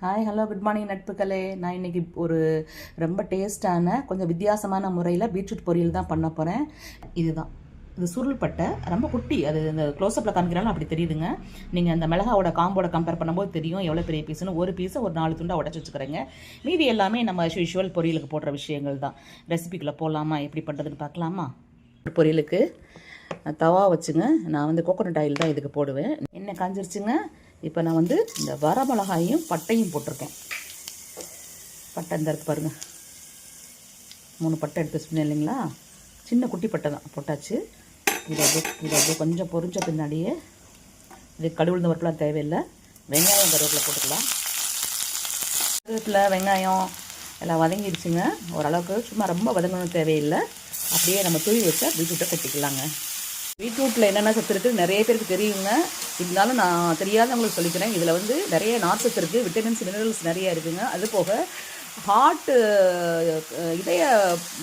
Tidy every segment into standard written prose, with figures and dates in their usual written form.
Hi hello good morning நட்புகளே. நான் இன்றைக்கி ஒரு ரொம்ப டேஸ்டான கொஞ்சம் வித்தியாசமான முறையில் பீட்ரூட் பொரியல் தான் பண்ண போகிறேன். இது சுருள்பட்டை ரொம்ப குட்டி, அது இந்த க்ளோஸ்அப்பில் காமிக்கிறாலும் அப்படி தெரியுதுங்க. நீங்கள் அந்த மிளகாவோட காம்போட கம்பேர் பண்ணும்போது தெரியும் எவ்வளோ பெரிய பீஸுன்னு. ஒரு பீஸை ஒரு 4 துண்டாக உடச்சி வச்சுக்கிறேங்க. மீதி எல்லாமே நம்ம யூஷுவல் பொரியலுக்கு போடுற விஷயங்கள் தான். ரெசிபிக்குள்ளே போகலாமா, எப்படி பண்ணுறதுன்னு பார்க்கலாமா? பொரியலுக்கு தவா வச்சுங்க. நான் வந்து கோகோனட் ஆயில் தான் இதுக்கு போடுவேன். எண்ணெய் காஞ்சிருச்சுங்க. இப்போ நான் வந்து இந்த வரமிளகாயும் பட்டையும் போட்டிருக்கேன். பட்டை இந்த இருக்குது பாருங்கள், 3 பட்டை எடுத்து வச்சுருந்தேன் இல்லைங்களா, சின்ன குட்டி பட்டை தான் போட்டாச்சு. இதை கொஞ்சம் பொரிஞ்ச பின்னாடியே இது கடுகுழுந்த பருப்புலாம் தேவையில்லை. வெங்காயம் கருவேப்பிலை போட்டுக்கலாம். கருவேப்பிலை வெங்காயம் எல்லாம் வதங்கிடுச்சுங்க ஓரளவுக்கு. சும்மா ரொம்ப வதங்கணும் தேவையில்லை. அப்படியே நம்ம துருவி வச்சா பீட்ரூட்டை கொட்டிக்கலாங்க. பீட்ரூட்டில் என்னென்ன சத்து இருக்குது நிறைய பேருக்கு தெரியுங்க. இருந்தாலும் நான் தெரியாதவங்களுக்கு சொல்லிக்கிறேன். இதில் வந்து நிறைய நார்ச்சத்து இருக்குது, விட்டமின்ஸ் மினரல்ஸ் நிறைய இருக்குதுங்க. அது போக ஹார்ட்டு இதய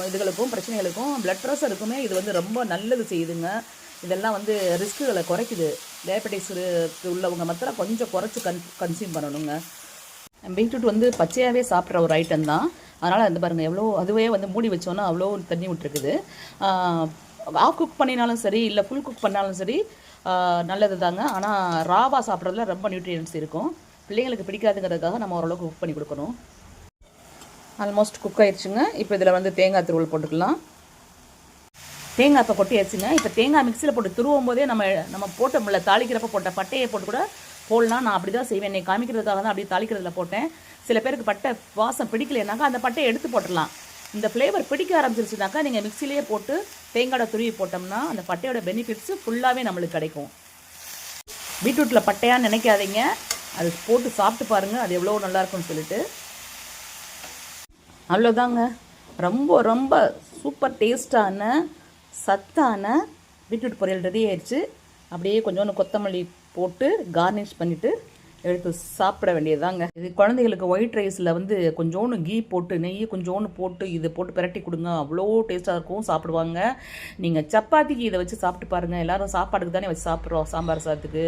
இதுகளுக்கும் பிரச்சனைகளுக்கும் பிளட் ப்ரெஷருக்குமே இது வந்து ரொம்ப நல்லது செய்யுதுங்க. இதெல்லாம் வந்து ரிஸ்க்குகளை குறைக்குது. டயபெட்டிஸ் உள்ளவங்க மாத்திரம் கொஞ்சம் குறைச்சி கன்சியூம் பண்ணணுங்க. பீட்ரூட் வந்து பச்சையாகவே சாப்பிட்ற ஒரு ஐட்டம் தான். அதனால் வந்து பாருங்கள் எவ்வளோ, அதுவே வந்து மூடி வச்சோன்னா அவ்வளோ தண்ணி விட்டுருக்குது. ஆஃப் குக் பண்ணினாலும் சரி, இல்லை ஃபுல் குக் பண்ணாலும் சரி நல்லது தாங்க. ஆனால் ராவாக சாப்பிட்றதுல ரொம்ப நியூட்ரியன்ஸ் இருக்கும். பிள்ளைங்களுக்கு பிடிக்காதுங்கிறதுக்காக நம்ம ஓரளவுக்கு குக் பண்ணி கொடுக்கணும். ஆல்மோஸ்ட் குக் ஆயிடுச்சுங்க. இப்போ இதில் வந்து தேங்காய் துருவல் போட்டுக்கலாம். தேங்காய் இப்போ கொட்டியாச்சுங்க. இப்போ தேங்காய் மிக்சியில் போட்டு துருவும் போதே நம்ம போட்டோம்ல, தாளிக்கிறப்ப போட்ட பட்டையை போட்டு கூட போடலாம். நான் அப்படி தான் செய்வேன். என்னை காமிக்கிறதுக்காக தான் அப்படி தாளிக்கிறதுல போட்டேன். சில பேருக்கு பட்டை வாசம் பிடிக்கலைனாக்கா அந்த பட்டையை எடுத்து போட்டுடலாம். இந்த ஃப்ளேவர் பிடிக்க ஆரம்பிச்சிருச்சுனாக்கா நீங்கள் மிக்சிலேயே போட்டு தேங்காயோட துருவி போட்டோம்னா அந்த பட்டையோட பெனிஃபிட்ஸு ஃபுல்லாகவே நம்மளுக்கு கிடைக்கும். பீட்ரூட்டில் பட்டையாக நினைக்காதீங்க, அது போட்டு சாப்பிட்டு பாருங்கள், அது எவ்வளோ நல்லாயிருக்கும்னு சொல்லிட்டு. அவ்வளோதாங்க, ரொம்ப ரொம்ப சூப்பர் டேஸ்டான சத்தான பீட்ரூட் பொரியல் ரெடி ஆயிடுச்சு. அப்படியே கொஞ்சோண்டு கொத்தமல்லி போட்டு கார்னிஷ் பண்ணிவிட்டு எடுத்து சாப்பிட வேண்டியதுதாங்க. இது குழந்தைகளுக்கு ஒயிட் ரைஸில் வந்து கொஞ்சோண்டு கீ போட்டு, நெய் கொஞ்சோண்டு போட்டு இது போட்டு பிரட்டி கொடுங்க, அவ்வளோ டேஸ்ட்டாக இருக்கும், சாப்பிடுவாங்க. நீங்கள் சப்பாத்திக்கு இதை வச்சு சாப்பிட்டு பாருங்கள். எல்லோரும் சாப்பாடுக்கு தானே வச்சு சாப்பிட்றோம், சாம்பார் சாதத்துக்கு,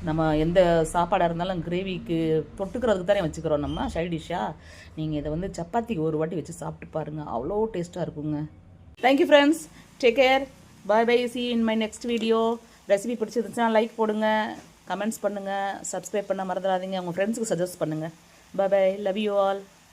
நம்ம எந்த சாப்பாடாக இருந்தாலும் கிரேவிக்கு தொட்டுக்கிறதுக்கு தானே வச்சுக்கிறோம் நம்ம சைட் டிஷ்ஷாக. நீங்கள் இதை வந்து சப்பாத்திக்கு ஒரு வாட்டி வச்சு சாப்பிட்டு பாருங்கள், அவ்வளோ டேஸ்ட்டாக இருக்குங்க. Thank you friends, take care, bye bye, see in my next video. Recipe பிடிச்சிருந்துச்சுன்னா லைக் போடுங்க, கமெண்ட்ஸ் பண்ணுங்கள், சப்ஸ்கிரைப் பண்ண மறந்துடாதீங்க, உங்கள் ஃப்ரெண்ட்ஸுக்கு சஜஸ்ட் பண்ணுங்கள். Bye bye, love you all.